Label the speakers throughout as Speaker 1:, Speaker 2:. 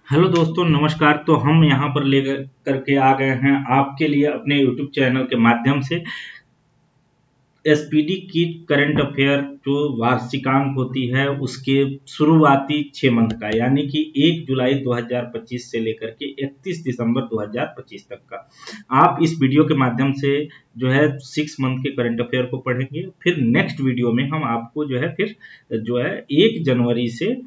Speaker 1: Hello दोस्तों, नमस्कार। तो हम यहाँ पर लेकर करके आ गए हैं आपके लिए अपने यूट्यूब चैनल के माध्यम से एसपीडी की करंट अफेयर जो वार्षिकांक होती है उसके शुरुआती 6 मंथ का, यानी कि 1 जुलाई 2025 से लेकर के 31 दिसंबर 2025 तक का आप इस वीडियो के माध्यम से जो है 6 मंथ के करंट अफेयर को पढ़ेंगे। फिर नेक्स्ट वीडियो में हम आपको जो है 1 जनवरी से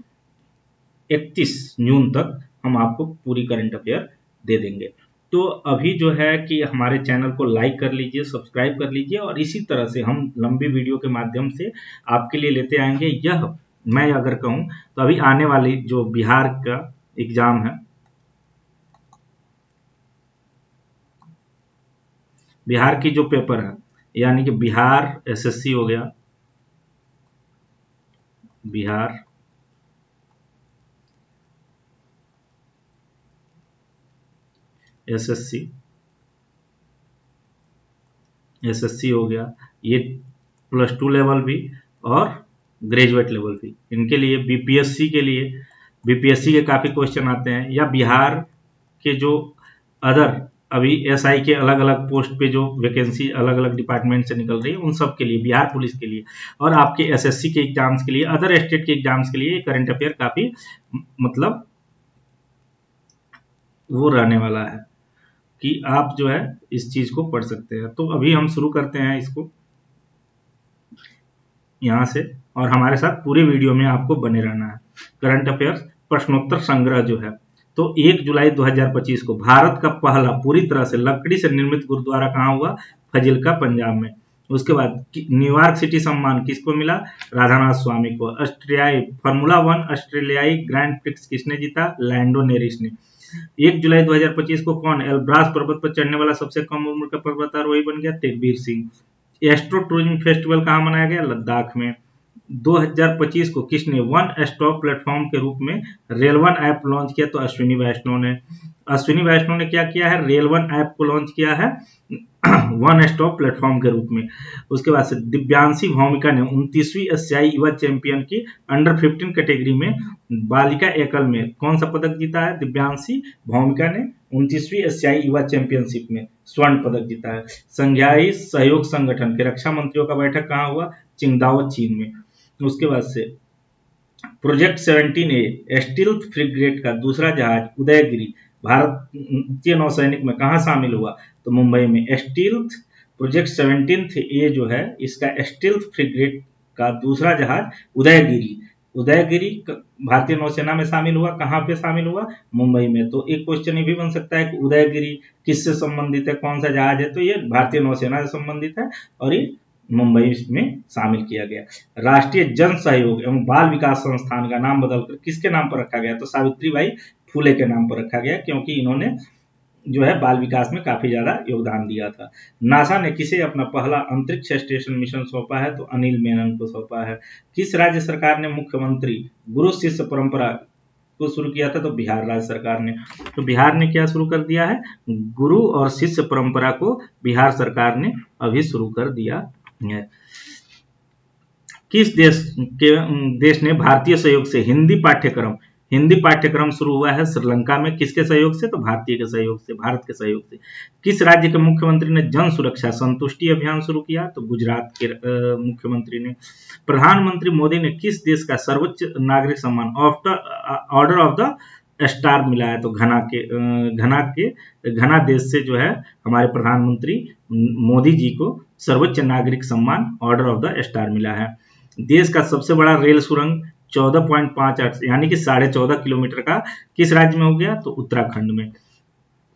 Speaker 1: 31 जून तक हम आपको पूरी करंट अफेयर दे देंगे। तो अभी जो है कि हमारे चैनल को लाइक कर लीजिए, सब्सक्राइब कर लीजिए और इसी तरह से हम लंबी वीडियो के माध्यम से आपके लिए लेते आएंगे। यह मैं अगर कहूँ तो अभी आने वाली जो बिहार का एग्जाम है, बिहार की जो पेपर है, यानी कि बिहार एसएससी हो गया, बिहार एसएससी एसएससी हो गया, ये +2 लेवल भी और ग्रेजुएट लेवल भी, इनके लिए बीपीएससी के काफ़ी क्वेश्चन आते हैं, या बिहार के जो अदर अभी एसआई के अलग अलग पोस्ट पे जो वैकेंसी अलग अलग डिपार्टमेंट से निकल रही है उन सब के लिए, बिहार पुलिस के लिए और आपके एसएससी के एग्जाम्स के लिए, अदर स्टेट के एग्जाम्स के लिए करंट अफेयर काफ़ी मतलब वो रहने वाला है कि आप जो है इस चीज को पढ़ सकते हैं। तो अभी हम शुरू करते हैं इसको यहाँ से, और हमारे साथ पूरे वीडियो में आपको बने रहना है। करंट अफेयर्स प्रश्नोत्तर संग्रह जो है, तो 1 जुलाई 2025 को भारत का पहला पूरी तरह से लकड़ी से निर्मित गुरुद्वारा कहाँ हुआ? फजिल्का, पंजाब में। उसके बाद न्यूयॉर्क सिटी सम्मान किसको मिला? राधानाथ स्वामी को। ऑस्ट्रेलियाई फार्मूला 1 ऑस्ट्रेलियाई ग्रैंड प्रिक्स किसने जीता? लैंडो नेरिस ने। 1 जुलाई 2025 को कौन एल्ब्रास पर्वत पर चढ़ने वाला सबसे कम उम्र का पर्वतारोही बन गया? Tegbir Singh. Astro tourism festival कहाँ मनाया गया? लद्दाख में। 2025 को किसने वन स्टॉप प्लेटफॉर्म के रूप में रेलवन ऐप लॉन्च किया? तो अश्विनी वैष्णव ने। अश्विनी वैष्णव ने क्या किया है? रेलवन ऐप को लॉन्च किया है वन स्टॉप प्लेटफॉर्म के रूप में। उसके बाद से दिव्यांशी भौमिका ने 29वीं एशियाई युवा चैंपियन की अंडर 15 कैटेगरी में बालिका एकल में कौन सा पदक जीता है? दिव्यांशी भौमिका ने 29वीं एशियाई युवा चैंपियनशिप में स्वर्ण पदक जीता है। संघाई सहयोग संगठन के रक्षा मंत्रियों का बैठक कहाँ हुआ? चिंगदाओ, चीन में। उसके बाद से प्रोजेक्ट 17A स्टील्थ फ्रिगेट का दूसरा जहाज उदयगिरी भारतीय नौसैनिक में कहाँ शामिल हुआ? तो मुंबई में। स्टील्थ प्रोजेक्ट 17A जो है इसका स्टील्थ फ्रिगेट का दूसरा जहाज उदयगिरी भारतीय नौसेना में शामिल हुआ। कहाँ पे शामिल हुआ? मुंबई में। तो एक क्वेश्चन ये भी बन सकता है कि उदयगिरी किससे संबंधित है, कौन सा जहाज है? तो ये भारतीय नौसेना से संबंधित है और ये मुंबई में शामिल किया गया। राष्ट्रीय जन सहयोग एवं बाल विकास संस्थान का नाम बदलकर किसके नाम पर रखा गया? तो सावित्रीबाई फुले के नाम पर रखा गया, क्योंकि इन्होंने जो है बाल विकास में काफी ज्यादा योगदान दिया था। नासा ने किसे अपना पहला अंतरिक्ष स्टेशन मिशन सौंपा है? तो अनिल मेनन को सौंपा है। किस राज्य सरकार ने मुख्यमंत्री गुरु शिष्य परंपरा को शुरू किया था? तो बिहार राज्य सरकार ने। तो बिहार ने क्या शुरू कर दिया है? गुरु और शिष्य परंपरा को बिहार सरकार ने अभी शुरू कर दिया है। किस देश ने भारतीय सहयोग से हिंदी पाठ्यक्रम शुरू हुआ है? श्रीलंका में। किसके सहयोग से? तो भारत के सहयोग से। किस राज्य के मुख्यमंत्री ने जन सुरक्षा संतुष्टि अभियान शुरू किया? तो गुजरात के मुख्यमंत्री ने। प्रधानमंत्री मोदी ने किस देश का सर्वोच्च नागरिक सम्मान ऑर्डर ऑफ द स्टार मिला है? तो घना देश से जो है हमारे प्रधानमंत्री मोदी जी को सर्वोच्च नागरिक सम्मान ऑर्डर ऑफ द स्टार मिला है। देश का सबसे बड़ा रेल सुरंग 14.58 यानी कि 14.5 किलोमीटर का किस राज्य में हो गया? तो उत्तराखंड में।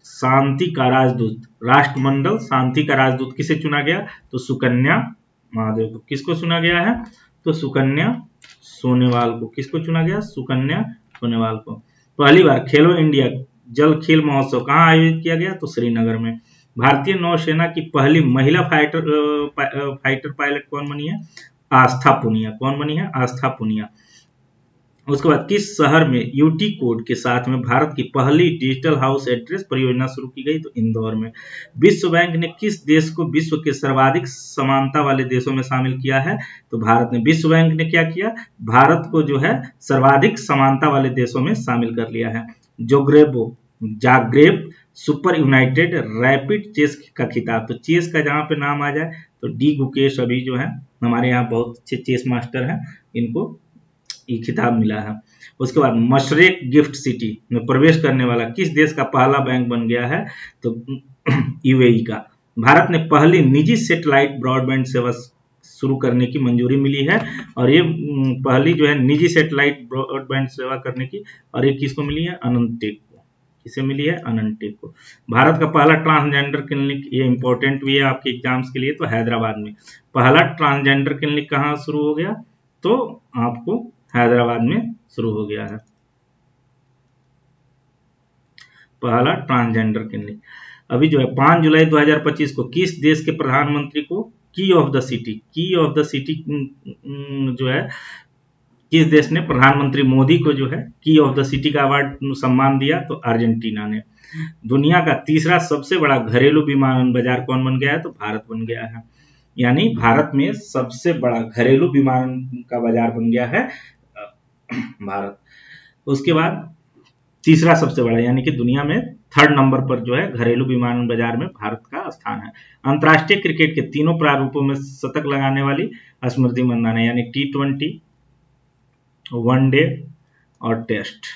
Speaker 1: शांति का राजदूत, राष्ट्रमंडल शांति का राजदूत किसे चुना गया? तो सुकन्या महादेव को। किसको चुना गया है? तो सुकन्या सोनेवाल को। किसको चुना गया? सुकन्या सोनेवाल को। पहली बार खेलो इंडिया जल खेल महोत्सव कहाँ आयोजित किया गया? तो श्रीनगर में। भारतीय नौसेना की पहली महिला फाइटर पायलट कौन बनी है? आस्था पुनिया। कौन बनी है? आस्था पुनिया। उसके बाद किस शहर में यूटी कोड के साथ में भारत की पहली डिजिटल हाउस एड्रेस परियोजना शुरू की गई? तो इंदौर में। विश्व बैंक ने किस देश को विश्व के सर्वाधिक समानता वाले देशों में शामिल किया है? तो भारत ने। विश्व बैंक ने क्या किया? भारत को जो है सर्वाधिक समानता वाले देशों में शामिल कर लिया है। Zagreb super united rapid chess का खिताब। तो चेस का जहां पे नाम आ जाए तो डी गुकेश अभी जो है हमारे यहाँ बहुत अच्छे चेस मास्टर हैं, इनको ये खिताब मिला है। उसके बाद मशरेक गिफ्ट सिटी में प्रवेश करने वाला किस देश का पहला बैंक बन गया है? तो यूएई का। भारत ने पहली निजी सैटेलाइट ब्रॉडबैंड सेवा शुरू करने की मंजूरी मिली है, और ये पहली जो है निजी सैटेलाइट ब्रॉडबैंड सेवा करने की, और ये किसको मिली है? अनंतेक को। किसे मिली है? अनंतेक को। भारत का पहला ट्रांसजेंडर क्लिनिक, ये इंपॉर्टेंट भी है आपके एग्जाम्स के लिए, तो हैदराबाद में पहला ट्रांसजेंडर क्लिनिक कहाँ शुरू हो गया? तो आपको हैदराबाद में शुरू हो गया है पहला ट्रांसजेंडर क्लिनिक। अभी जो है 5 जुलाई 2025 को किस देश के प्रधानमंत्री को की ऑफ द सिटी जो है किस देश ने प्रधानमंत्री मोदी को जो है की ऑफ द सिटी का अवार्ड सम्मान दिया? तो अर्जेंटीना ने। दुनिया का तीसरा सबसे बड़ा घरेलू विमान बाजार कौन बन गया है? तो भारत बन गया है। यानी भारत में सबसे बड़ा घरेलू विमान का बाजार बन गया है भारत। उसके बाद तीसरा सबसे बड़ा, यानी कि दुनिया में 3rd नंबर पर जो है घरेलू विमान बाजार में भारत का स्थान है। अंतर्राष्ट्रीय क्रिकेट के तीनों प्रारूपों में शतक लगाने वाली स्मृति मंदाना, यानी T20, वनडे और टेस्ट।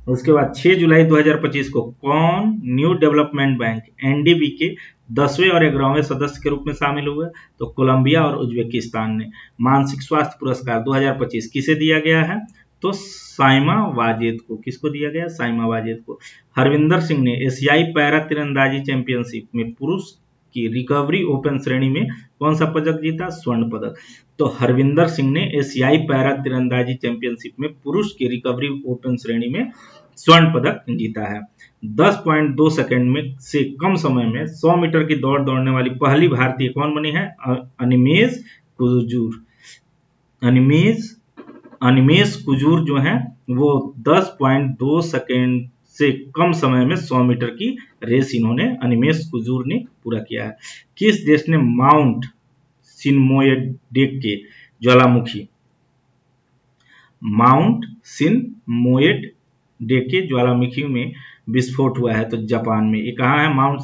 Speaker 1: उसके बाद 6 जुलाई 2025 को कौन न्यू डेवलपमेंट बैंक एनडीबी के 10वें और 11वें सदस्य के रूप में शामिल हुए? तो कोलंबिया और उज्बेकिस्तान ने। मानसिक स्वास्थ्य पुरस्कार 2025 किसे दिया गया है? तो साइमा वाजेद को। किसको दिया गया? साइमा वाजेद को। हरविंदर सिंह ने एशियाई पैरा तीरंदाजी चैंपियनशिप में पुरुष की रिकवरी ओपन श्रेणी में कौन सा पदक जीता? स्वर्ण पदक। तो हरविंदर सिंह ने एशियाई पैरा तीरंदाजी चैंपियनशिप में पुरुष की रिकवरी ओपन श्रेणी में स्वर्ण पदक जीता है। 10.2 सेकंड में से कम समय में 100 मीटर की दौड़ दौड़ने वाली पहली भारतीय कौन बनी है? अनिमेश कुजूर। अनिमेश कुजूर जो है वो 10.2 सेकंड से कम समय में 100 मीटर की रेस इन्होंने, अनिमेश कुजूर ने पूरा किया है। किस देश ने माउंट सिनमोएडेक ज्वालामुखी में विस्फोट हुआ है? तो जापान में। ये कहाँ है माउंट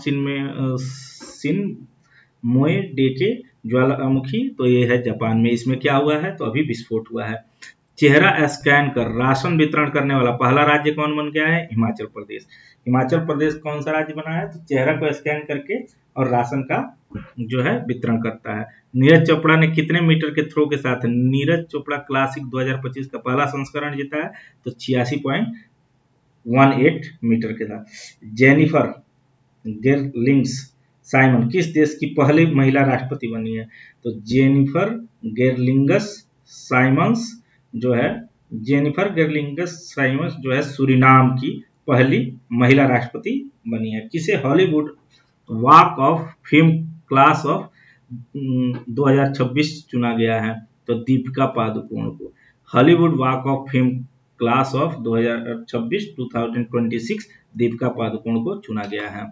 Speaker 1: सिनमोएडेक ज्वालामुखी? तो ये है जापान में। इसमें क्या हुआ है? तो अभी विस्फोट हुआ है। चेहरा स्कैन कर राशन वितरण करने वाला पहला राज्य कौन बन गया है? हिमाचल प्रदेश। हिमाचल प्रदेश कौन सा राज्य बना है? तो चेहरा को स्कैन करके और राशन का जो है वितरण करता है। नीरज चोपड़ा ने कितने मीटर के थ्रो के साथ नीरज चोपड़ा क्लासिक 2025 का पहला संस्करण जीता है? तो 86.18 मीटर के साथ। जेनिफर गेरलिंग्स साइमन किस देश की पहली महिला राष्ट्रपति बनी है? तो जेनिफर गेरलिंगस साइमन्स जो है सूरीनाम की पहली महिला राष्ट्रपति बनी है। किसे Hollywood walk of fame class of 2026 चुना गया है? तो दीपिका पादुकोण को। Hollywood walk of fame class of 2026 Deepika Padukone को चुना गया है।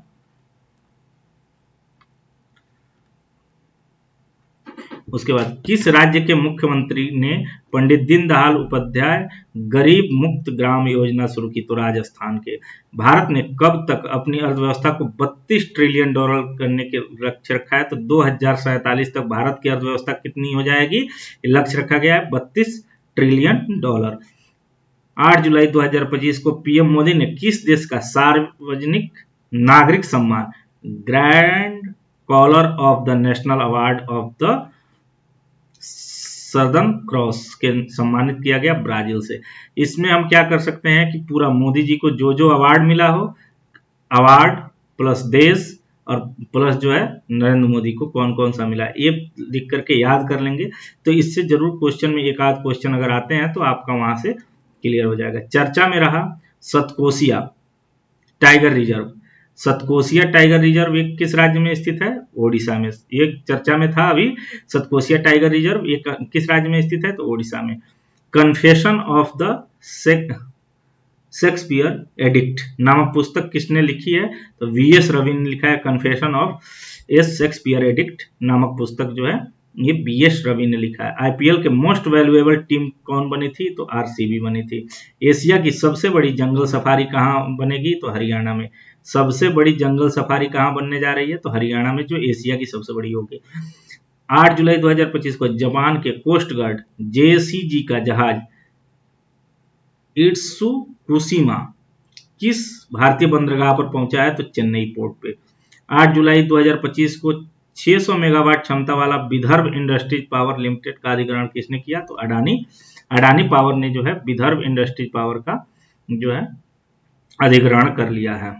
Speaker 1: उसके बाद किस राज्य के मुख्यमंत्री ने पंडित दीनदयाल उपाध्याय गरीब मुक्त ग्राम योजना शुरू की? तो राजस्थान के। भारत ने कब तक अपनी अर्थव्यवस्था को 32 ट्रिलियन डॉलर करने के लक्ष्य रखा है? तो 2047 तक भारत की अर्थव्यवस्था कितनी हो जाएगी? लक्ष्य रखा गया है 32 ट्रिलियन डॉलर। 8 जुलाई 2025 को पीएम मोदी ने किस देश का सार्वजनिक नागरिक सम्मान Grand Collar of the National Award of the Southern Cross के सम्मानित किया गया? ब्राजील से। इसमें हम क्या कर सकते हैं कि पूरा मोदी जी को जो जो अवार्ड मिला हो, अवार्ड प्लस देश और प्लस जो है नरेंद्र मोदी को कौन कौन सा मिला, ये लिख करके याद कर लेंगे तो इससे जरूर क्वेश्चन में एक आध क्वेश्चन अगर आते हैं तो आपका वहां से क्लियर हो जाएगा। चर्चा में रहा Satkosia tiger reserve. Satkosia tiger reserve एक किस राज्य में स्थित है? ओडिशा में। ये चर्चा में था अभी। सतकोसिया टाइगर रिजर्व एक किस राज्य में स्थित है? तो ओडिशा में। Confession of the Shakespeare addict नामक पुस्तक किसने लिखी है? तो वीएस रवि ने लिखा है। Confession of A Shakespeare addict नामक पुस्तक जो है ये बीएस रवि ने लिखा है। आईपीएल के मोस्ट वैल्यूएबल टीम कौन बनी थी? तो आरसीबी बनी थी। एशिया की सबसे बड़ी जंगल सफारी कहाँ बनेगी? तो हरियाणा में। सबसे बड़ी जंगल सफारी कहाँ बनने जा रही है? तो हरियाणा में, जो एशिया की सबसे बड़ी होगी। 8 जुलाई 2025 को जापान के कोस्ट गार्ड जेसीजी का जहाज इट्सुकुशिमा किस भारतीय बंदरगाह पर पहुंचा है? तो चेन्नई पोर्ट पे। 8 जुलाई 2025 को 600 मेगावाट क्षमता वाला विदर्भ इंडस्ट्रीज पावर लिमिटेड का अधिग्रहण किसने किया? तो अडानी पावर ने जो है विदर्भ इंडस्ट्रीज पावर का जो है अधिग्रहण कर लिया है।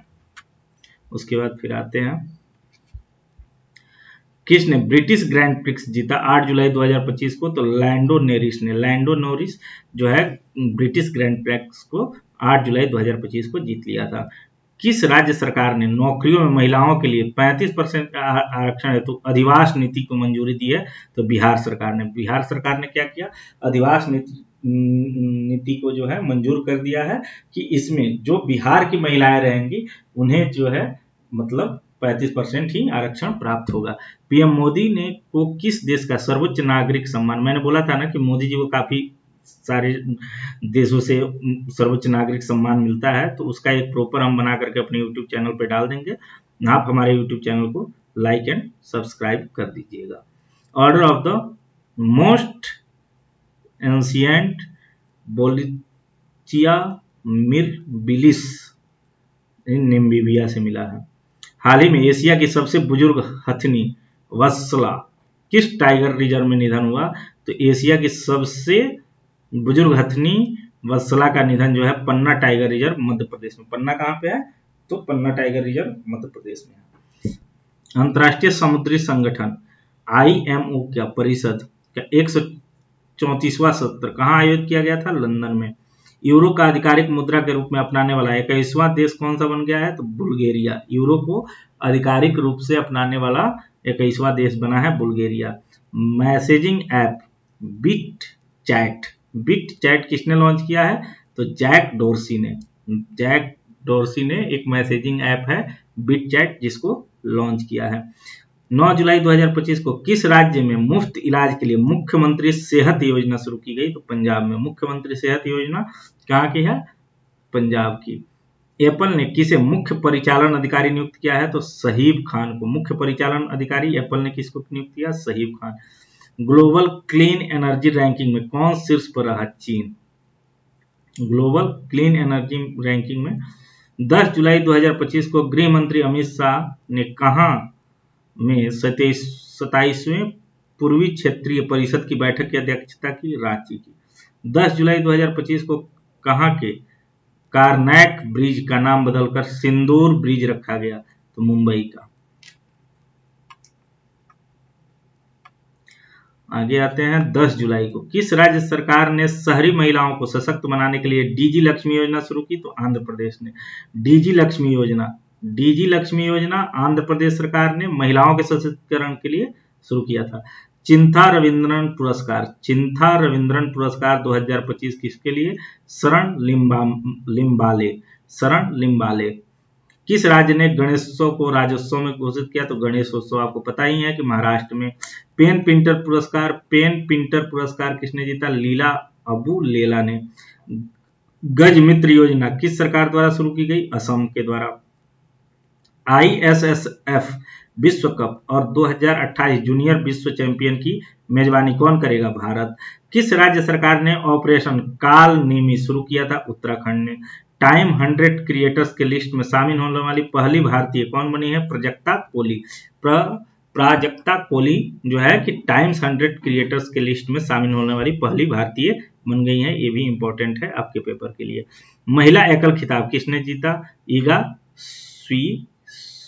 Speaker 1: उसके बाद फिर आते हैं, किसने ब्रिटिश ग्रैंड प्रिक्स जीता 8 जुलाई 2025 को? तो लैंडो नोरिस जो है ब्रिटिश ग्रैंड प्रिक्स को 8 जुलाई 2025 को जीत लिया था। किस राज्य सरकार ने नौकरियों में महिलाओं के लिए 35% आरक्षण हेतु अधिवास नीति को मंजूरी दी है? तो बिहार सरकार ने क्या किया? अधिवास नीति को जो है मंजूर कर दिया है कि इसमें जो बिहार की महिलाएं रहेंगी उन्हें जो है मतलब 35% ही आरक्षण प्राप्त होगा। पीएम मोदी ने को किस देश का सर्वोच्च नागरिक सम्मान, मैंने बोला था ना कि मोदी जी को काफी सारे देशों से सर्वोच्च नागरिक सम्मान मिलता है, तो उसका एक प्रॉपर हम बना करके अपने यूट्यूब चैनल पे डाल देंगे। आप हमारे यूट्यूब चैनल को लाइक एंड सब्सक्राइब कर दीजिएगा। Order of the most ancient बोलिचिया मिरबिलिस नामीबिया से मिला है। हाल ही में एशिया की सबसे बुजुर्ग हथनी वत्सला किस टाइगर रिजर्व में निधन हुआ? तो एशिया की सबसे बुजुर्ग हथनी वत्सला का निधन जो है पन्ना टाइगर रिजर्व मध्य प्रदेश में। पन्ना कहाँ पे है? तो पन्ना टाइगर रिजर्व मध्य प्रदेश में है। अंतर्राष्ट्रीय समुद्री संगठन आईएमओ क्या परिषद का 134वां सत्र कहाँ आयोजित किया गया था? लंदन में। यूरो का आधिकारिक मुद्रा के रूप में अपनाने वाला 21वां देश कौन सा बन गया है? तो बुल्गारिया। यूरो को आधिकारिक रूप से अपनाने वाला 21वां देश बना है Bulgaria. Messaging app bit chat किसने लॉन्च किया है? तो जैक डोर्सी ने एक मैसेजिंग ऐप है बिट चैट जिसको लॉन्च किया है। 9 जुलाई 2025 को किस राज्य में मुफ्त इलाज के लिए मुख्यमंत्री सेहत योजना शुरू की गई? तो पंजाब में। मुख्यमंत्री सेहत योजना कहाँ की है? पंजाब की। एप्पल ने किसे मुख्य परिचालन अधिकारी नियुक्त किया है? तो सहीब खान को। मुख्य परिचालन अधिकारी एप्पल ने किसको नियुक्त किया? Sahib Khan. Global clean energy ranking में कौन शीर्ष पर रहा? चीन। ग्लोबल क्लीन एनर्जी रैंकिंग में 10 जुलाई 2025 को गृह मंत्री अमित शाह ने कहां में 27वें पूर्वी क्षेत्रीय परिषद की बैठक की अध्यक्षता की? रांची की। 10 जुलाई 2025 को कहां के कारनैक ब्रिज का नाम बदलकर सिंदूर ब्रिज रखा गया? तो मुंबई का। आगे आते हैं 10 जुलाई को किस राज्य सरकार ने शहरी महिलाओं को सशक्त बनाने के लिए डीजी लक्ष्मी योजना शुरू की? तो आंध्र प्रदेश ने। डीजी लक्ष्मी योजना आंध्र प्रदेश सरकार ने महिलाओं के सशक्तिकरण के लिए शुरू किया था। चिंथा रविंद्रन पुरस्कार 2025 किसके लिए? शरण लिम्बाले। किस राज्य ने गणेशोत्सव को राज्योत्सव में घोषित किया? तो गणेशोत्सव आपको पता ही है कि महाराष्ट्र में। पेन पिंटर पुरस्कार किसने जीता? लीला अबू लेला ने। गज मित्र योजना किस सरकार द्वारा शुरू की गई? असम के द्वारा। आईएसएसएफ विश्व कप और 2028 जूनियर विश्व चैंपियन की मेजबानी कौन करेगा? भारत। किस राज्य सरकार ने ऑपरेशन काल नेमी शुरू किया था? उत्तराखंड ने। टाइम 100 क्रिएटर्स के लिस्ट में शामिल होने वाली पहली भारतीय कौन बनी है? प्राजक्ता कोली जो है कि टाइम्स 100 क्रिएटर्स के लिस्ट में शामिल होने वाली पहली भारतीय बन गई है। ये भी इंपॉर्टेंट है आपके पेपर के लिए। महिला एकल खिताब किसने जीता? Iga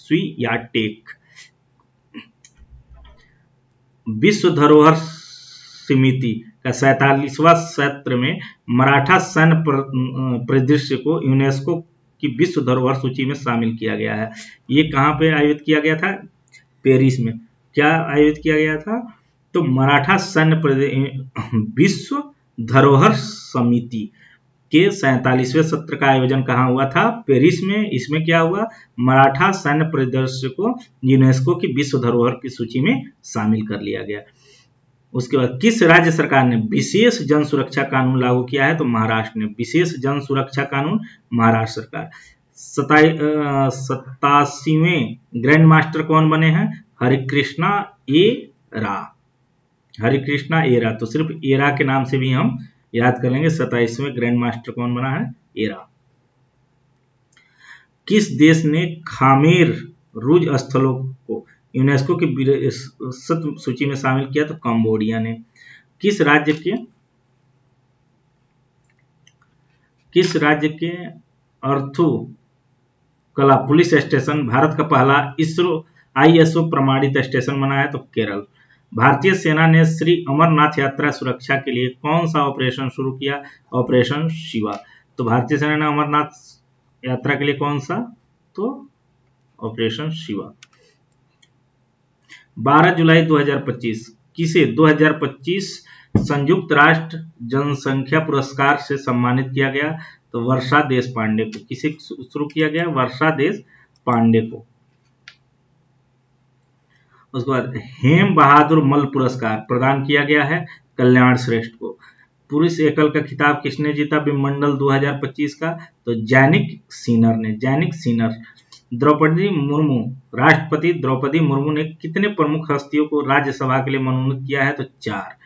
Speaker 1: Swiatek. विश्व धरोहर समिति का 47वां सत्र में मराठा सैन्य परिदृश्य को यूनेस्को की विश्व धरोहर सूची में शामिल किया गया है। ये कहाँ पे आयोजित किया गया था? पेरिस में। क्या आयोजित किया गया था? तो मराठा सैन्य विश्व धरोहर समिति के 47वें सत्र का आयोजन कहाँ हुआ था? पेरिस में। इसमें क्या हुआ? मराठा सैन्य परिदृश्य को यूनेस्को की विश्व धरोहर की सूची में शामिल कर लिया गया। उसके बाद किस राज्य सरकार ने विशेष जन सुरक्षा कानून लागू किया है? तो महाराष्ट्र ने विशेष जन सुरक्षा कानून, महाराष्ट्र सरकार। 87वें ग्रैंड मास्टर कौन बने हैं? हरिकृष्णा एरा। हरिकृष्णा एरा, तो सिर्फ एरा के नाम से भी हम याद कर लेंगे। 27वें ग्रैंड मास्टर कौन बना है? एरा। किस देश ने खामेर रुज स्थलों को यूनेस्को की विरासत सूची में शामिल किया? तो कंबोडिया ने। किस राज्य के अर्थु कला पुलिस स्टेशन भारत का पहला ISO प्रमाणित स्टेशन बना है? तो केरल। भारतीय सेना ने श्री अमरनाथ यात्रा सुरक्षा के लिए कौन सा ऑपरेशन शुरू किया? ऑपरेशन शिवा। तो भारतीय सेना ने अमरनाथ यात्रा के लिए कौन सा? तो ऑपरेशन शिवा। 12 जुलाई 2025 किसे 2025 संयुक्त राष्ट्र जनसंख्या पुरस्कार से सम्मानित किया गया? तो वर्षा देश पांडे को। किसे शुरू किया गया? वर्षा देश पांडे को। उसके बाद हेम बहादुर मल पुरस्कार प्रदान किया गया है कल्याण श्रेष्ठ को। पुरुष एकल का खिताब किसने जीता विमंडल 2025 का? तो जैनिक सीनर ने। जैनिक सीनर। द्रौपदी मुर्मू, राष्ट्रपति द्रौपदी मुर्मू ने कितने प्रमुख हस्तियों को राज्यसभा के लिए मनोनीत किया है? तो 4।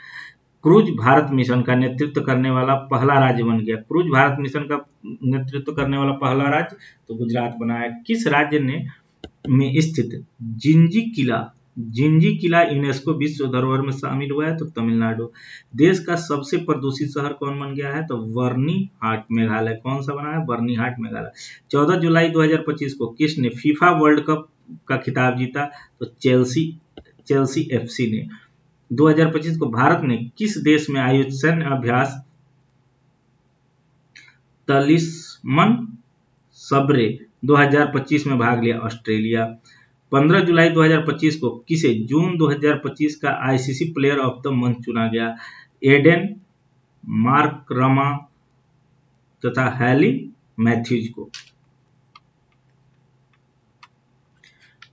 Speaker 1: क्रूज भारत मिशन का नेतृत्व करने वाला पहला राज्य बन गया। क्रूज भारत मिशन का नेतृत्व करने वाला पहला राज्य तो गुजरात बना है। किस राज्य में स्थित जिंजी किला यूनेस्को विश्व धरोहर में शामिल हुआ है? तो तमिलनाडु। देश का सबसे प्रदूषित शहर कौन बन गया है? तो बर्नीहाट, मेघालय। कौन सा बना है? बर्नीहाट, मेघालय। 14 जुलाई 2025 को किसने फीफा वर्ल्ड कप का खिताब जीता? तो चेल्सी FC ने। 2025 को भारत ने किस देश में आयोजित सैन्य अभ्यास तलिस्मन सब्रे 2025 में भाग लिया? ऑस्ट्रेलिया। 15 जुलाई 2025 को किसे जून 2025 का ICC player of the month चुना गया? एडेन मार्करमा तथा हैली मैथ्यूज को।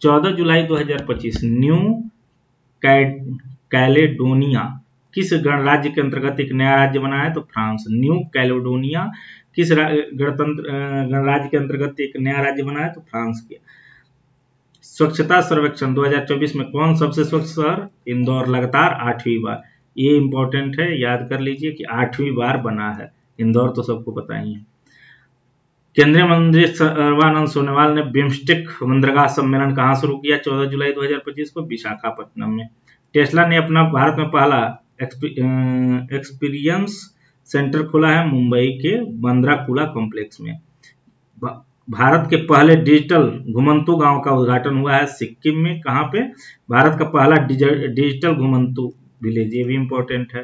Speaker 1: 14 जुलाई 2025 न्यू कैलेडोनिया किस गणराज्य के अंतर्गत एक नया राज्य बना है? तो फ्रांस। न्यू कैलेडोनिया किस गणराज्य के अंतर्गत एक नया राज्य बना है? तो फ्रांस के। स्वच्छता सर्वेक्षण 2024 में कौन सबसे स्वच्छ शहर? इंदौर, लगातार 8वीं बार। ये इंपॉर्टेंट है, याद कर लीजिए कि 8वीं बार बना है इंदौर, तो सबको पता ही है। केंद्रीय मंत्री सर्बानंद सोनोवाल ने बिम्स्टेक बंदरगाह सम्मेलन कहां शुरू किया? 14 जुलाई 2025 को विशाखापट्टनम में। टेस्ला ने अपना भारत में पहला एक्सपीरियंस सेंटर खोला है मुंबई के बंद्राकुला कॉम्प्लेक्स में। भारत के पहले डिजिटल घुमंतू गांव का उद्घाटन हुआ है सिक्किम में। कहां पे? भारत का पहला डिजिटल घुमंतू विलेज। ये भी इंपॉर्टेंट है।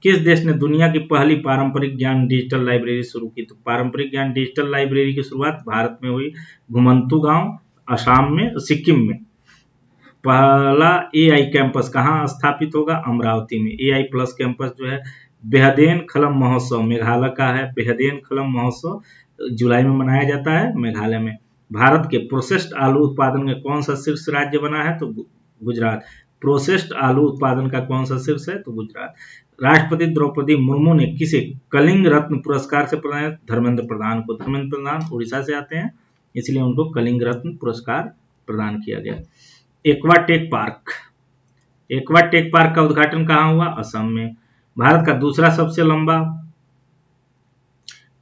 Speaker 1: किस देश ने दुनिया की पहली पारंपरिक ज्ञान डिजिटल लाइब्रेरी शुरू की? तो पारंपरिक ज्ञान डिजिटल लाइब्रेरी की शुरुआत भारत में हुई, घुमंतू गांव, असम में, सिक्किम में। पहला AI कैंपस कहाँ स्थापित होगा? अमरावती में। AI प्लस कैंपस जो है बेहदेन खलम महोत्सव मेघालय का है। बेहदेन खलम महोत्सव जुलाई में मनाया जाता है मेघालय में। भारत के प्रोसेस्ड आलू उत्पादन में कौन सा शीर्ष राज्य बना है? तो गुजरात। प्रोसेस्ड आलू उत्पादन का कौन सा शीर्ष है? तो गुजरात। राष्ट्रपति द्रौपदी मुर्मू ने किसे कलिंग रत्न पुरस्कार से प्रदान? धर्मेंद्र प्रधान को। धर्मेंद्र प्रधान उड़ीसा से आते हैं, इसलिए उनको कलिंग रत्न पुरस्कार प्रदान किया गया। एक्वाटेक पार्क का उद्घाटन कहाँ हुआ? असम में। भारत का दूसरा सबसे लंबा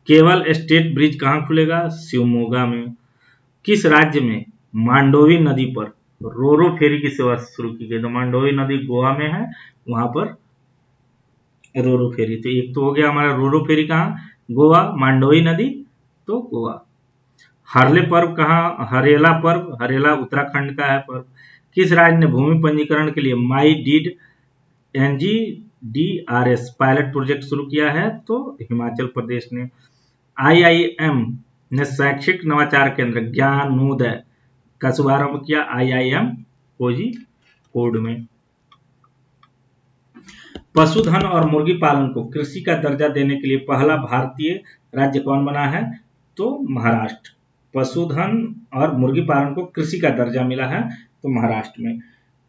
Speaker 1: केबल स्टेट ब्रिज कहाँ खुलेगा? शिवमोगा में। किस राज्य में मांडोवी नदी पर रोरो फेरी की सेवा शुरू की गई? तो मांडोवी नदी गोवा में है, वहां पर रोरो फेरी। तो एक तो हो गया हमारा रोरो फेरी कहाँ? गोवा। मांडोवी नदी तो गोवा। हरले पर्व कहाँ? हरेला पर्व, हरेला उत्तराखंड का है पर्व। किस राज्य ने भूमि पंजीकरण के लिए माई डीड NGDRS पायलट प्रोजेक्ट शुरू किया है? तो हिमाचल प्रदेश ने। IIM ने शैक्षिक नवाचार केंद्र ज्ञानोदय का शुभारंभ किया IIM कोझिकोड में। पशुधन और मुर्गी पालन को कृषि का दर्जा देने के लिए पहला भारतीय राज्य कौन बना है? तो महाराष्ट्र। पशुधन और मुर्गी पालन को कृषि का दर्जा मिला है तो महाराष्ट्र में।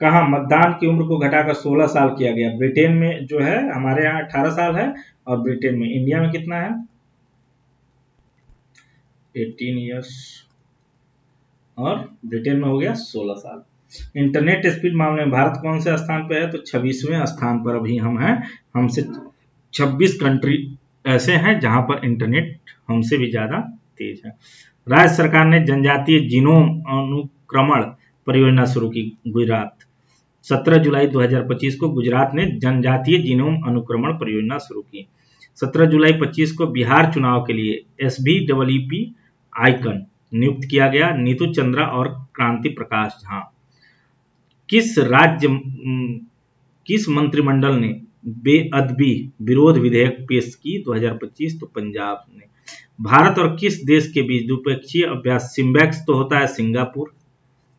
Speaker 1: कहाँ मतदान की उम्र को घटाकर 16 साल किया गया? ब्रिटेन में जो है, हमारे यहाँ 18 साल है, और ब्रिटेन में, इंडिया में कितना है? 18 ईयर्स, और ब्रिटेन में हो गया 16 साल। इंटरनेट स्पीड मामले में भारत कौन से स्थान पे है? तो 26वें स्थान पर अभी हम हैं। हमसे 26 कंट्री ऐसे हैं जहां पर इंटरनेट हमसे भी ज्यादा तेज है। राज्य सरकार ने जनजातीय जीनोम अनुक्रमण परियोजना शुरू की, गुजरात। 17 जुलाई 2025 को गुजरात ने जनजातीय जीनोम अनुक्रमण परियोजना शुरू की। 17 जुलाई 25 को बिहार चुनाव के लिए SBEEP आइकन नियुक्त किया गया, नीतू चंद्रा और क्रांति प्रकाश झा। किस मंत्रिमंडल ने बेअदबी विरोध विधेयक पेश की 2025? तो पंजाब ने। भारत और किस देश के बीच द्विपक्षीय अभ्यास सिम्बैक्स तो होता है सिंगापुर,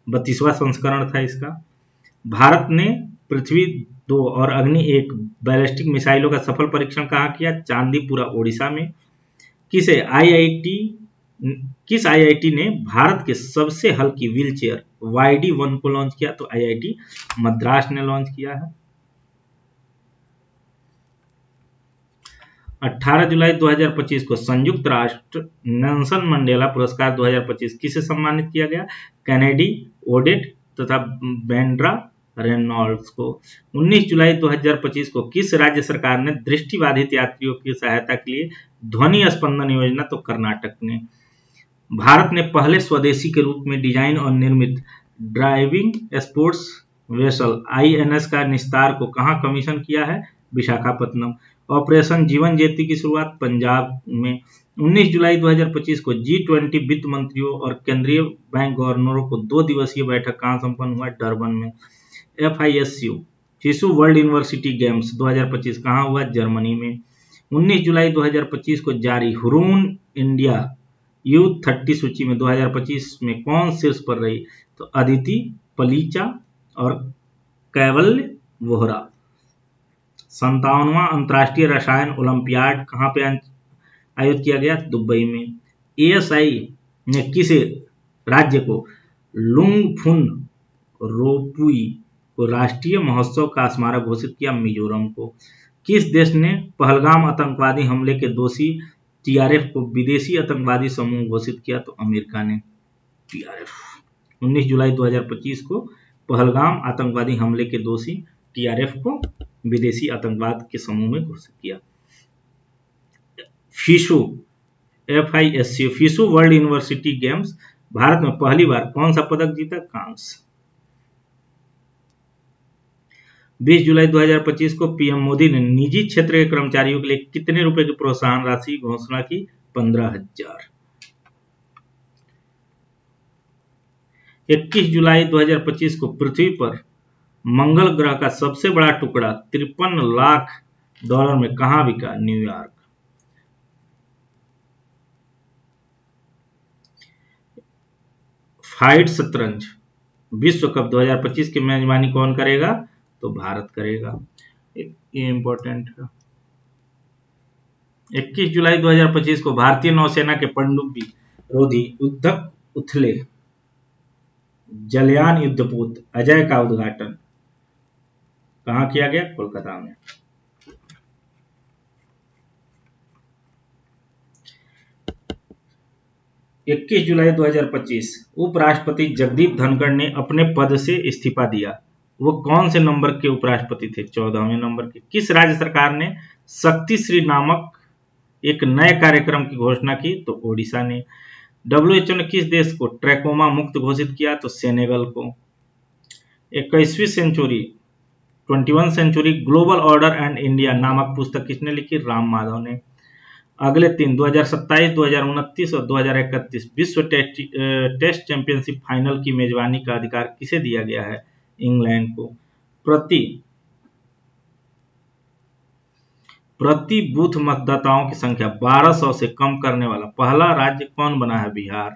Speaker 1: 32वां संस्करण था इसका। भारत ने पृथ्वी 2 और अग्नि 1 बैलिस्टिक मिसाइलों का सफल परीक्षण कहाँ किया? चांदीपुरा, ओडिशा में। किस आईआईटी ने भारत के सबसे हल्की व्हीलचेयर YD1 को लॉन्च किया? तो IIT मद्रास ने लॉन्च किया है। 18 जुलाई 2025 को संयुक्त राष्ट्र नेल्सन मंडेला पुरस्कार 2025 किसे सम्मानित किया गया? कैनेडी ओडेट तथा बेंड्रा रेनॉल्ड्स को। 19 जुलाई 2025 को किस राज्य सरकार ने दृष्टिबाधित यात्रियों की सहायता के लिए ध्वनि स्पंदन योजना? तो कर्नाटक ने। भारत ने पहले स्वदेशी के रूप में डिजाइन और निर्मित ड्राइविंग स्पोर्ट्स वेसल INS का निस्तार को कहां कमीशन किया है? विशाखापत्तनम। ऑपरेशन जीवन ज्योति की शुरुआत पंजाब में। 19 जुलाई 2025 को G20 वित्त मंत्रियों और केंद्रीय बैंक गवर्नरों को 2 दिवसीय बैठक कहां संपन्न हुआ? डरबन में। FISU वर्ल्ड यूनिवर्सिटी गेम्स 2025 कहां हुआ? जर्मनी में। 19 जुलाई 2025 को जारी हुरून इंडिया यूथ 30 सूची में 2025 में कौन शीर्ष पर रही? तो अदिति पलीचा और कैवल्य वोहरा। 57वां अंतर्राष्ट्रीय रसायन ओलंपियाड कहाँ पे आयोजित किया गया? दुबई में। ASI ने किस राज्य को लुंगफुन रोपुई को राष्ट्रीय महोत्सव का स्मारक घोषित किया? मिजोरम को। किस देश ने पहलगाम आतंकवादी हमले के दोषी TRF को विदेशी आतंकवादी समूह घोषित किया? तो अमेरिका ने। TRF 19 जुलाई 2025 को पहलगाम आतंकवादी हमले के दोषी TRF को विदेशी आतंकवाद के समूह में घोषित किया। FISU world university games Bharat में पहली बार कौन सा पदक जीता? कांस्य। 20 जुलाई 2025 को PM मोदी ने निजी क्षेत्र के कर्मचारियों के लिए कितने रुपए की प्रोत्साहन राशि घोषणा की? 15,000। 21 जुलाई 2025 को पृथ्वी पर मंगल ग्रह का सबसे बड़ा टुकड़ा $53 लाख में कहां बिका? न्यूयॉर्क। फाइड शतरंज विश्व कप 2025 की मेजबानी कौन करेगा? तो भारत करेगा। ये इंपॉर्टेंट है। 21 जुलाई 2025 को भारतीय नौसेना के पनडुब्बी रोधी युद्धक उथले जलयान युद्धपोत अजय का उद्घाटन कहां किया गया? कोलकाता में। 21 जुलाई 2025 उपराष्ट्रपति जगदीप धनखड़ ने अपने पद से इस्तीफा दिया। वो कौन से नंबर के उपराष्ट्रपति थे? 14वें नंबर के। किस राज्य सरकार ने शक्ति श्री नामक एक नए कार्यक्रम की घोषणा की? तो ओडिशा ने। WHO ने किस देश को ट्रैकोमा मुक्त घोषित किया? तो सेनेगल को। 21वीं century global order and India नामक पुस्तक किसने लिखी? राम माधव ने। अगले 2027, 2029 और 2031 विश्व टेस्ट चैंपियनशिप फाइनल की मेजबानी का अधिकार किसे दिया गया है? इंग्लैंड को। प्रति बूथ मतदाताओं की संख्या 1200 से कम करने वाला पहला राज्य कौन बना है? बिहार।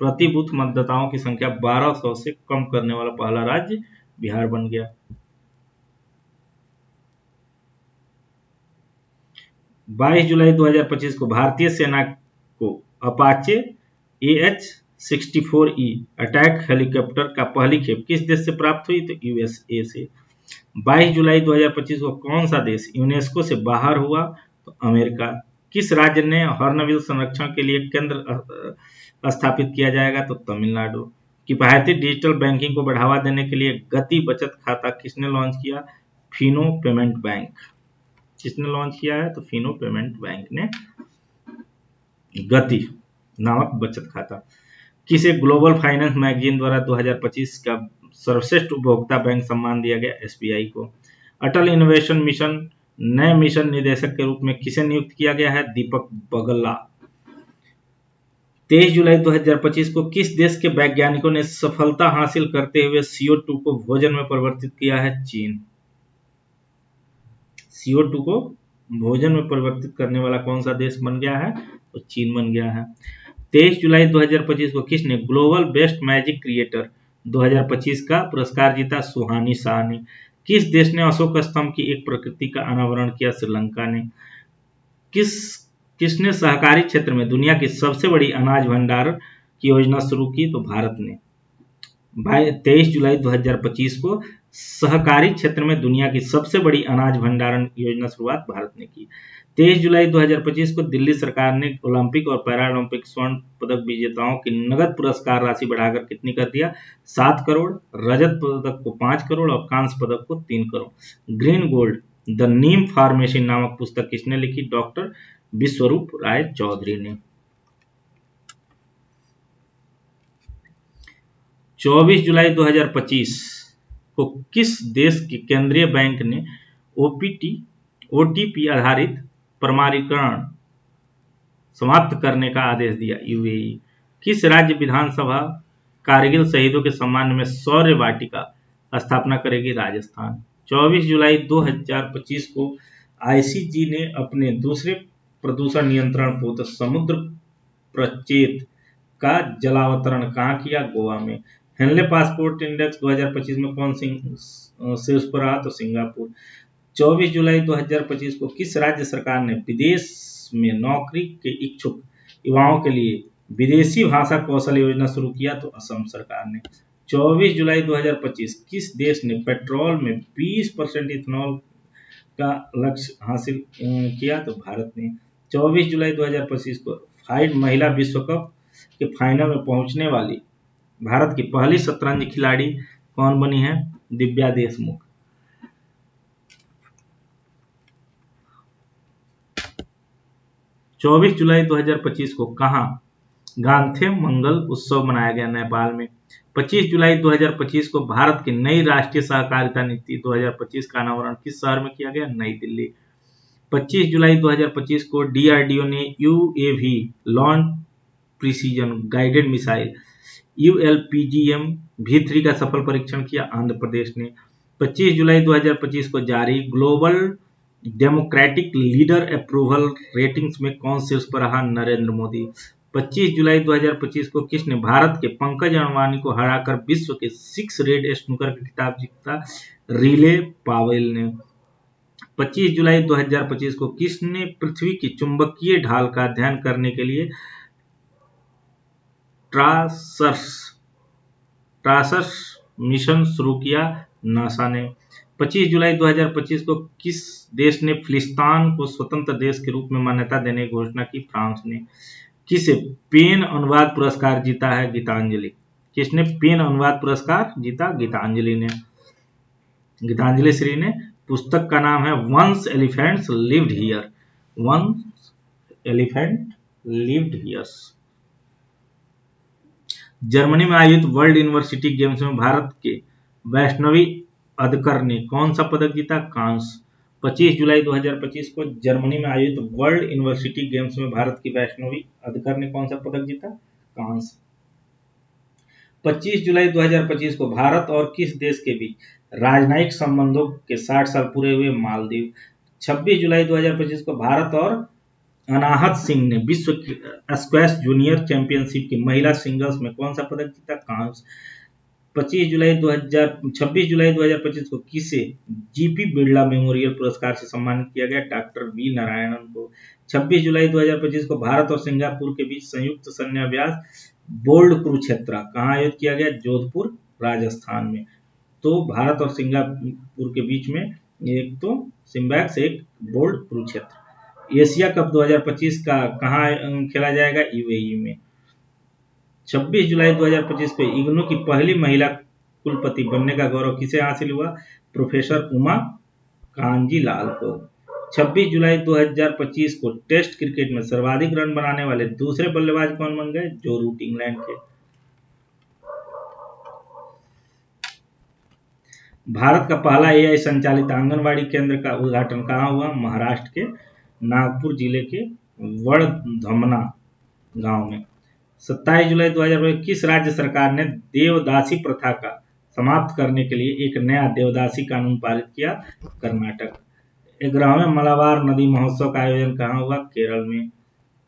Speaker 1: प्रति बूथ मतदाताओं की संख्या 1200 से कम करने वाला पहला राज्य बिहार बन गया। 22 जुलाई 2025 को भारतीय सेना को Apache AH 64E attack helicopter का पहली खेप किस देश से प्राप्त हुई? तो यूएसए से। 22 जुलाई 2025 को कौन सा देश यूनेस्को से बाहर हुआ? तो अमेरिका। किस राज्य ने हॉर्नबिल संरक्षण के लिए केंद्र स्थापित किया जाएगा? तो तमिलनाडु। किफायती डिजिटल बैंकिंग को बढ़ावा देने के लिए गति बचत खाता किसने लॉन्च किया? Fino payment bank. किसने लॉन्च किया है? तो फिनो पेमेंट बैंक ने गति नामक बचत खाता। किसे ग्लोबल फाइनेंस मैगजीन द्वारा 2025 का सर्वश्रेष्ठ उपभोक्ता बैंक सम्मान दिया गया? एसबीआई को। अटल इनोवेशन मिशन नए मिशन निदेशक के रूप में किसे नियुक्त किया गया है? दीपक बगला। 23 जुलाई 2025 को किस देश के वैज्ञानिकों ने सफलता हासिल करते हुए CO2 को भोजन में परिवर्तित किया है? चीन। CO2 को भोजन में परिवर्तित करने वाला कौन सा देश बन गया है? तो चीन बन गया है। 23 जुलाई 2025 को किसने ग्लोबल बेस्ट मैजिक क्रिएटर 2025 का पुरस्कार जीता? सुहानी शाह ने। किस देश ने अशोक स्तंभ की एक प्रकृति का अनावरण किया? श्रीलंका ने। किसने सहकारी क्षेत्र में दुनिया की सबसे बड़ी अनाज भंडार की योजना शुरू की? तो भारत ने। 23 जुलाई 2025 को सहकारी क्षेत्र में दुनिया की सबसे बड़ी अनाज भंडारण योजना शुरुआत भारत ने की। 23 जुलाई 2025 को दिल्ली सरकार ने ओलंपिक और पैरालंपिक स्वर्ण पदक विजेताओं की नगद पुरस्कार राशि बढ़ाकर कितनी कर दिया? 7 करोड़। रजत पदक को 5 करोड़ और कांस्य पदक को 3 crore. Green gold the Neem formation नामक पुस्तक किसने लिखी? डॉक्टर विश्वरूप राय चौधरी ने। 24 जुलाई 2025 को किस देश के केंद्रीय बैंक ने OTP आधारित प्रमाणीकरण समाप्त करने का आदेश दिया? यूएई। किस राज्य विधानसभा कारगिल शहीदों के सम्मान में शौर्य वाटिका स्थापना करेगी? राजस्थान। 24 जुलाई 2025 को आईसीजी ने अपने दूसरे प्रदूषण नियंत्रण पोत समुद्र प्रचेत का जलावतरण कहाँ किया? गोवा में। हेनले पासपोर्ट इंडेक्स 2025 में कौन शीर्ष पर रहा? तो सिंगापुर। 24 जुलाई 2025 को किस राज्य सरकार ने विदेश में नौकरी के इच्छुक युवाओं के लिए विदेशी भाषा कौशल योजना शुरू किया? तो असम सरकार ने। 24 जुलाई 2025 किस देश ने पेट्रोल में 20% इथेनॉल का लक्ष्य हासिल किया? तो भारत ने। 24 जुलाई 2025 को फाइड महिला विश्व कप के फाइनल में पहुंचने वाली भारत की पहली शतरंज खिलाड़ी कौन बनी है? दिव्या देशमुख। 24 जुलाई 2025 को कहां गांथेम मंगल उत्सव मनाया गया? नेपाल में। 25 जुलाई 2025 को भारत की नई राष्ट्रीय सहकारिता नीति 2025 का अनावरण किस शहर में किया गया? नई दिल्ली। 25 जुलाई 2025 को डीआरडीओ ने UAV launch precision guided missile ULPGM V3 का सफल परीक्षण किया? आंध्र प्रदेश ने। 25 जुलाई 2025 को जारी global democratic leader approval ratings में कौन शीर्ष पर रहा? नरेंद्र मोदी। 25 जुलाई 2025 को किसने भारत के पंकज अडवाणी को हराकर विश्व के 6 रेड स्नूकर का खिताब जीता? रिले पावेल ने। 25 जुलाई 2025 को किसने पृथ्वी की चुंबकीय ढाल का अध्ययन करने के लिए ट्रासर्स मिशन शुरू किया? नासा ने। 25 जुलाई 2025 को किस देश ने फिलिस्तीन को स्वतंत्र देश के रूप में मान्यता देने की घोषणा की? फ्रांस ने। किसे पेन अनुवाद पुरस्कार जीता है? गीतांजलि। किसने पेन अनुवाद पुरस्कार जीता? गीतांजलि ने। गीतांजलि श्री ने। पुस्तक का नाम है once elephants lived here. Once elephant lived here's. Germany में आयोजित वर्ल्ड यूनिवर्सिटी गेम्स में भारत के वैष्णवी अदकर ने कौन सा पदक जीता? कांस्य। 25 जुलाई 2025 को जर्मनी में आयोजित वर्ल्ड यूनिवर्सिटी गेम्स में भारत की वैष्णवी अदकर ने कौन सा पदक जीता? कांस्य। 25 जुलाई 2025 को भारत और किस देश के बीच राजनयिक संबंधों के 60 साल पूरे हुए? मालदीव। 26 जुलाई 2025 को भारत और अनाहत सिंह ने विश्व स्क्वैश जूनियर चैंपियनशिप की महिला सिंगल्स में कौन सा पदक जीता? कांस्य। 26 जुलाई 2025 को किसे जीपी बिरला मेमोरियल पुरस्कार से सम्मानित किया गया? डॉक्टर वी नारायणन को। 26 जुलाई 2025 को भारत और सिंगापुर के बीच संयुक्त सैन्य अभ्यास बोल्ड कुरुक्षेत्र कहाँ आयोजित किया गया? जोधपुर राजस्थान में। तो भारत और सिंगापुर के बीच में एक तो सिम्बैक्स, एक बोल्ड कुरुक्षेत्र। एशिया कप 2025 का कहाँ खेला जाएगा? यूएई में। 26 जुलाई 2025 को इग्नू की पहली महिला कुलपति बनने का गौरव किसे हासिल हुआ? प्रोफेसर उमा कांजीलाल को। 26 जुलाई 2025 को टेस्ट क्रिकेट में सर्वाधिक रन बनाने वाले दूसरे बल्लेबाज कौन बन गए? जो रूट इंग्लैंड के। भारत का पहला एआई संचालित आंगनवाड़ी केंद्र का उद्घाटन कहाँ हुआ? महाराष्ट्र के नागपुर जिले के वडधमना गांव में। 27 जुलाई 2022 किस राज्य सरकार ने देवदासी प्रथा का समाप्त करने के लिए एक नया देवदासी कानून पारित किया? कर्नाटक। 11वें मलाबार नदी महोत्सव का आयोजन कहाँ हुआ? केरल में।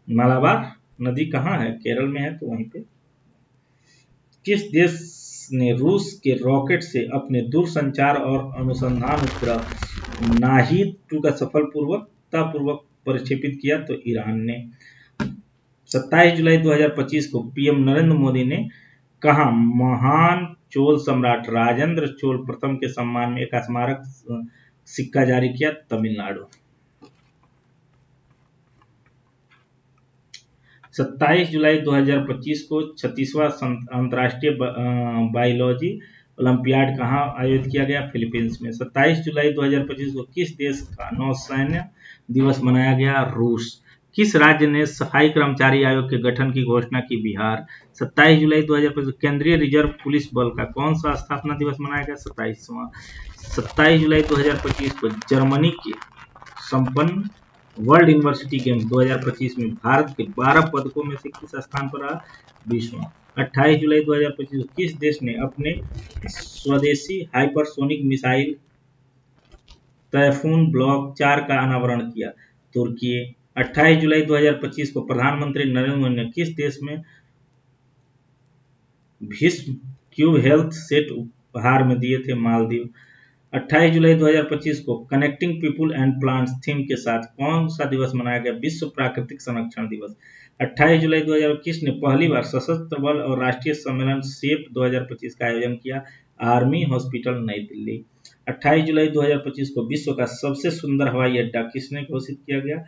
Speaker 1: मलाबार नदी कहाँ है? केरल में है, तो वहीं पे। किस देश ने रूस के रॉकेट से अपने दूरसंचार और अनुसंधान उपग्रह नाहीद-2 का सफलतापूर्वक प्रक्षेपित किया? तो ईरान ने। 27 जुलाई 2025 को पीएम नरेंद्र मोदी ने कहा महान चोल सम्राट राजेंद्र चोल प्रथम के सम्मान में एक स्मारक सिक्का जारी किया? तमिलनाडु। 27 जुलाई 2025 को 36वां अंतर्राष्ट्रीय बायोलॉजी ओलंपियाड कहाँ आयोजित किया गया? फिलीपींस में। 27 जुलाई 2025 को किस देश का नौसैन्य दिवस मनाया गया? रूस। किस राज्य ने सफाई कर्मचारी आयोग के गठन की घोषणा की? बिहार। 27 जुलाई 2025 केंद्रीय रिजर्व पुलिस बल का कौन सा स्थापना दिवस मनाया गया? 27वां। 27 जुलाई 2025 को जर्मनी के संपन्न वर्ल्ड यूनिवर्सिटी गेम्स 2025 में भारत के 12 पदकों में से किस स्थान पर रहा? 20वां। 28 जुलाई 2025 को किस देश ने अपने स्वदेशी हाइपरसोनिक मिसाइल टाइफून ब्लॉक 4 का अनावरण किया? तुर्की। 28 जुलाई 2025 को प्रधानमंत्री नरेंद्र मोदी ने किस देश में भीष्म क्यूब हेल्थ सेट उपहार में दिए थे? मालदीव। 28 जुलाई 2025 को connecting people and plants theme के साथ कौन सा दिवस मनाया गया? विश्व प्राकृतिक संरक्षण दिवस। 28 जुलाई 2021 ने पहली बार सशस्त्र बल और राष्ट्रीय सम्मेलन शेप 2025 का आयोजन किया? आर्मी हॉस्पिटल नई दिल्ली। 28 जुलाई 2025 को विश्व का सबसे सुंदर हवाई अड्डा किसने घोषित किया गया?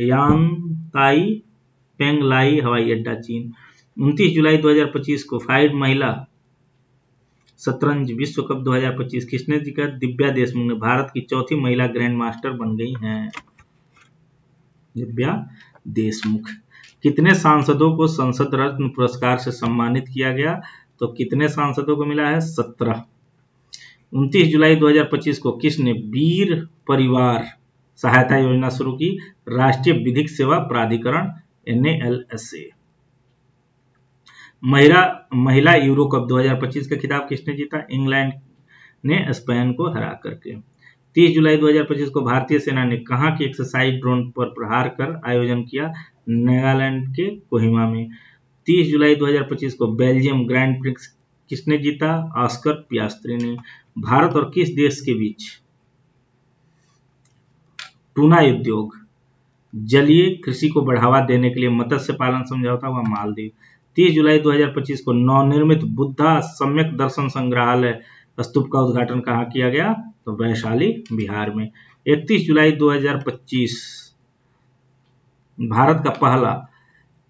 Speaker 1: यांताई पेंगलाई हवाई अड्डा, चीन। 29 जुलाई 2025 को फाइड महिला शतरंज विश्व कप 2025 किसने जीता? दिव्या देशमुख ने भारत की चौथी महिला ग्रैंड मास्टर बन गई हैं। दिव्या देशमुख। कितने सांसदों को संसद रत्न पुरस्कार से सम्मानित किया गया? तो कितने सांसदों को मिला है? 17। 29 जुलाई 2025 को किसने वीर परिवार सहायता योजना शुरू की? राष्ट्रीय विधिक सेवा प्राधिकरण NALSA। महिला यूरो कप 2025 का खिताब किसने जीता? इंग्लैंड ने स्पेन को हरा करके। 30 जुलाई 2025 को भारतीय सेना ने कहां की एक्सरसाइज ड्रोन पर प्रहार कर आयोजन किया? नागालैंड के कोहिमा में। 30 जुलाई 2025 को बेल्जियम ग्रैंड प्रिक्स किसने जीता? ऑस्कर पियास्त्री ने। भारत और किस देश के बीच टूना उद्योग जलीय कृषि को बढ़ावा देने के लिए मत्स्य पालन समझौता हुआ? मालदीव। 30 जुलाई 2025 को नवनिर्मित बुद्धा सम्यक दर्शन संग्रहालय स्तूप का उद्घाटन कहाँ किया गया? तो वैशाली बिहार में। 31 जुलाई 2025 भारत का पहला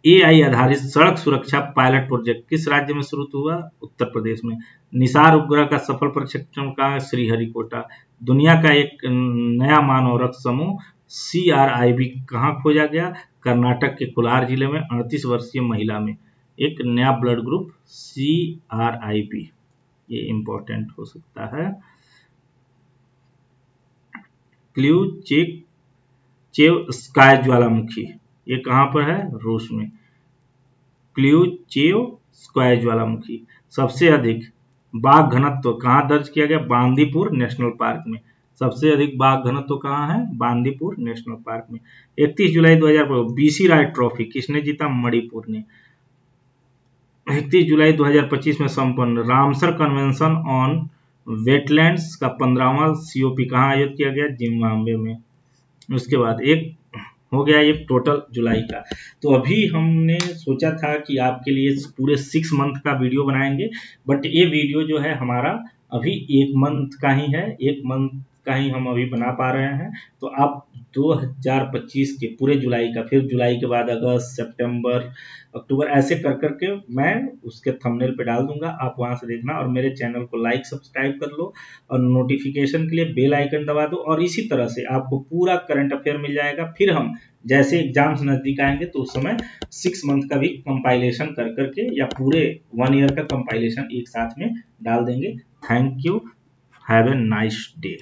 Speaker 1: AI आधारित सड़क सुरक्षा पायलट प्रोजेक्ट किस राज्य में शुरू हुआ? उत्तर प्रदेश में। निसार उपग्रह का सफल प्रक्षेपण कहाँ है? श्रीहरिकोटा। दुनिया का एक नया मानव रक्त समूह CRIB कहाँ खोजा गया? कर्नाटक के कोलार जिले में 38 वर्षीय महिला में एक नया ब्लड ग्रुप CRIB, ये इंपॉर्टेंट हो सकता है। क्ल्यूचेव ज्वालामुखी ये कहाँ पर है? रूस में। क्ल्यूचेव ज्वालामुखी। सबसे अधिक बाघ घनत्व कहाँ दर्ज किया गया? बांदीपुर नेशनल पार्क में। सबसे अधिक बाघ घनत्व कहाँ है? बांदीपुर नेशनल पार्क में। 31 जुलाई 2000 BC राय ट्रॉफी किसने जीता? मणिपुर ने। 31 जुलाई 2025 में संपन्न रामसर कन्वेंशन ऑन वेटलैंड्स का 15वां COP कहाँ आयोजित किया गया? जिम्बाब्वे में। उसके बाद एक हो गया ये टोटल जुलाई का। तो अभी हमने सोचा था कि आपके लिए पूरे 6 मंथ का वीडियो बनाएंगे, बट ये वीडियो जो है हमारा अभी 1 मंथ का ही है, 1 मंथ का ही हम अभी बना पा रहे हैं। तो आप 2025 के पूरे जुलाई का, फिर जुलाई के बाद अगस्त, सितंबर, अक्टूबर, ऐसे कर करके मैं उसके थंबनेल पे डाल दूंगा, आप वहां से देखना। और मेरे चैनल को लाइक सब्सक्राइब कर लो और नोटिफिकेशन के लिए बेल आइकन दबा दो, और इसी तरह से आपको पूरा करंट अफेयर मिल जाएगा। फिर हम जैसे एग्जाम्स नजदीक आएंगे तो उस समय 6 मंथ का भी कंपाइलेशन कर करके या पूरे 1 ईयर का कंपाइलेशन एक साथ में डाल देंगे। Thank you, have a nice day.